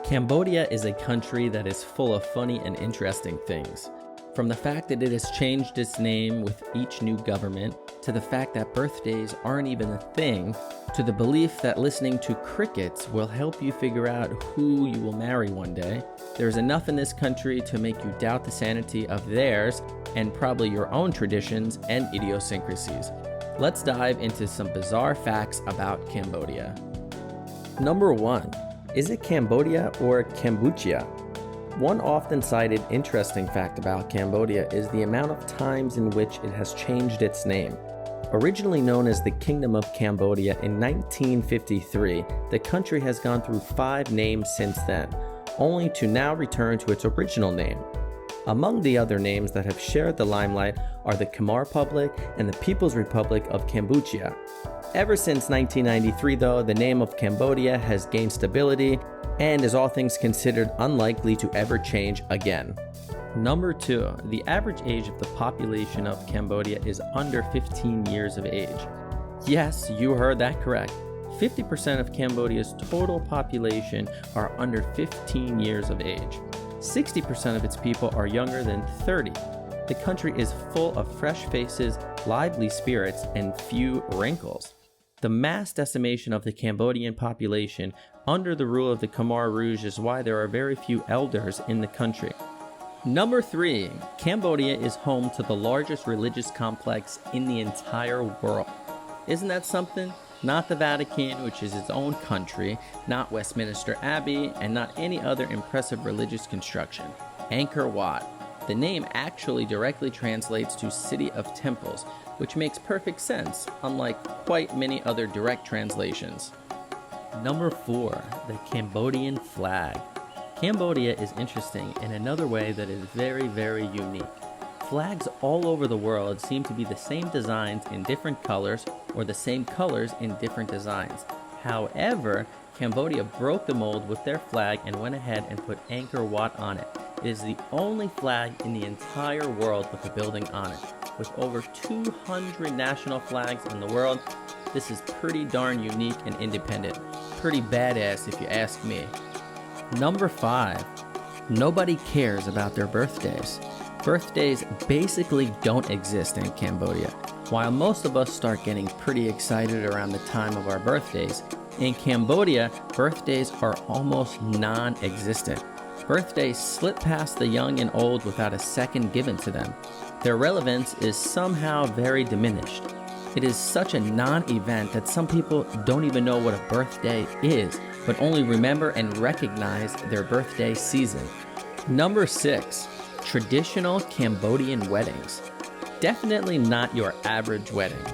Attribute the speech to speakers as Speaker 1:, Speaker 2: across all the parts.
Speaker 1: Cambodia is a country that is full of funny and interesting things. From the fact that it has changed its name with each new government, to the fact that birthdays aren't even a thing, to the belief that listening to crickets will help you figure out who you will marry one day, there's enough in this country to make you doubt the sanity of theirs and probably your own traditions and idiosyncrasies. Let's dive into some bizarre facts about Cambodia. Number 1. Is it Cambodia or Cambodia? One often cited interesting fact about Cambodia is the amount of times in which it has changed its name. Originally known as the Kingdom of Cambodia in 1953, the country has gone through 5 names since then, only to now return to its original name. Among the other names that have shared the limelight are the Khmer Republic and the People's Republic of Cambodia. Ever since 1993, though, the name of Cambodia has gained stability and is all things considered unlikely to ever change again. Number 2. The average age of the population of Cambodia is under 15 years of age. Yes, you heard that correct. 50% of Cambodia's total population are under 15 years of age. 60% of its people are younger than 30. The country is full of fresh faces, lively spirits, and few wrinkles. The mass decimation of the Cambodian population under the rule of the Khmer Rouge is why there are very few elders in the country. Number 3. Cambodia is home to the largest religious complex in the entire world. Isn't that something? Not the Vatican, which is its own country, not Westminster Abbey, and not any other impressive religious construction. Angkor Wat. The name actually directly translates to City of Temples, which makes perfect sense, unlike quite many other direct translations. Number 4. The Cambodian Flag. Cambodia is interesting in another way that is very, very unique. Flags all over the world seem to be the same designs in different colors or the same colors in different designs. However, Cambodia broke the mold with their flag and went ahead and put Angkor Wat on it. It is the only flag in the entire world with a building on it. With over 200 national flags in the world, this is pretty darn unique and independent. Pretty badass if you ask me. Number 5. Nobody cares about their birthdays. Birthdays basically don't exist in Cambodia. While most of us start getting pretty excited around the time of our birthdays, in Cambodia, birthdays are almost non-existent. Birthdays slip past the young and old without a second given to them. Their relevance is somehow very diminished. It is such a non-event that some people don't even know what a birthday is, but only remember and recognize their birthday season. Number 6. Traditional Cambodian weddings. Definitely not your average wedding.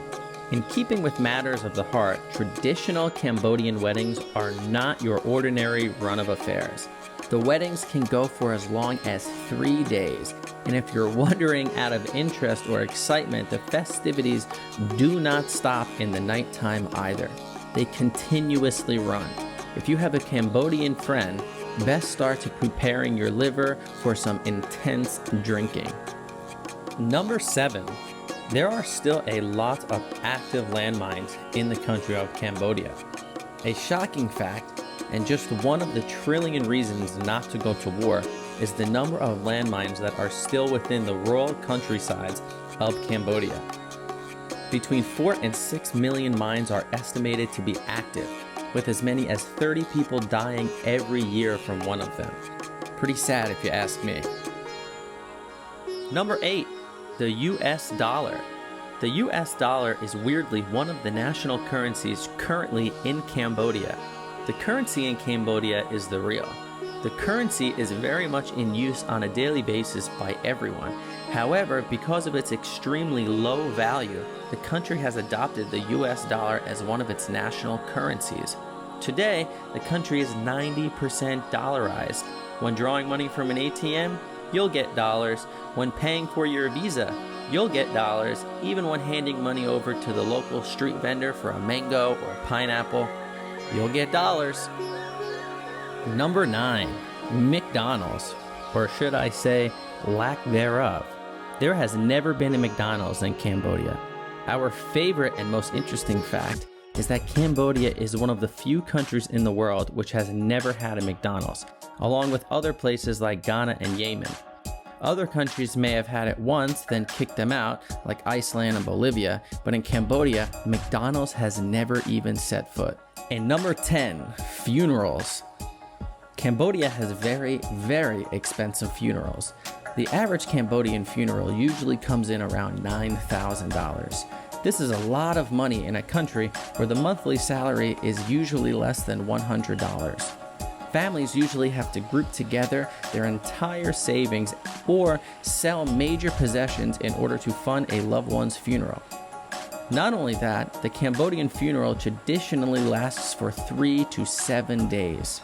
Speaker 1: In keeping with matters of the heart, traditional Cambodian weddings are not your ordinary run of affairs. The weddings can go for as long as 3 days, and if you're wondering out of interest or excitement, the festivities do not stop in the nighttime either. They continuously run. If you have a Cambodian friend, best start to preparing your liver for some intense drinking. Number 7. There are still a lot of active landmines in the country of Cambodia. A shocking fact, and just one of the trillion reasons not to go to war, is the number of landmines that are still within the rural countrysides of Cambodia. Between 4 and 6 million mines are estimated to be active, with as many as 30 people dying every year from one of them. Pretty sad if you ask me. Number 8. The US dollar. The US dollar is weirdly one of the national currencies currently in Cambodia. The currency in Cambodia is the riel. The currency is very much in use on a daily basis by everyone. However, because of its extremely low value, the country has adopted the US dollar as one of its national currencies. Today, the country is 90% dollarized. When drawing money from an ATM, you'll get dollars. When paying for your visa, you'll get dollars. Even when handing money over to the local street vendor for a mango or a pineapple, you'll get dollars. Number 9. McDonald's, or should I say, lack thereof. There has never been a McDonald's in Cambodia. Our favorite and most interesting fact is that Cambodia is one of the few countries in the world which has never had a McDonald's, along with other places like Ghana and Yemen. Other countries may have had it once, then kicked them out, like Iceland and Bolivia, but in Cambodia, McDonald's has never even set foot. And number 10, funerals. Cambodia has very, very expensive funerals. The average Cambodian funeral usually comes in around $9,000. This is a lot of money in a country where the monthly salary is usually less than $100. Families usually have to group together their entire savings or sell major possessions in order to fund a loved one's funeral. Not only that, the Cambodian funeral traditionally lasts for 3 to 7 days.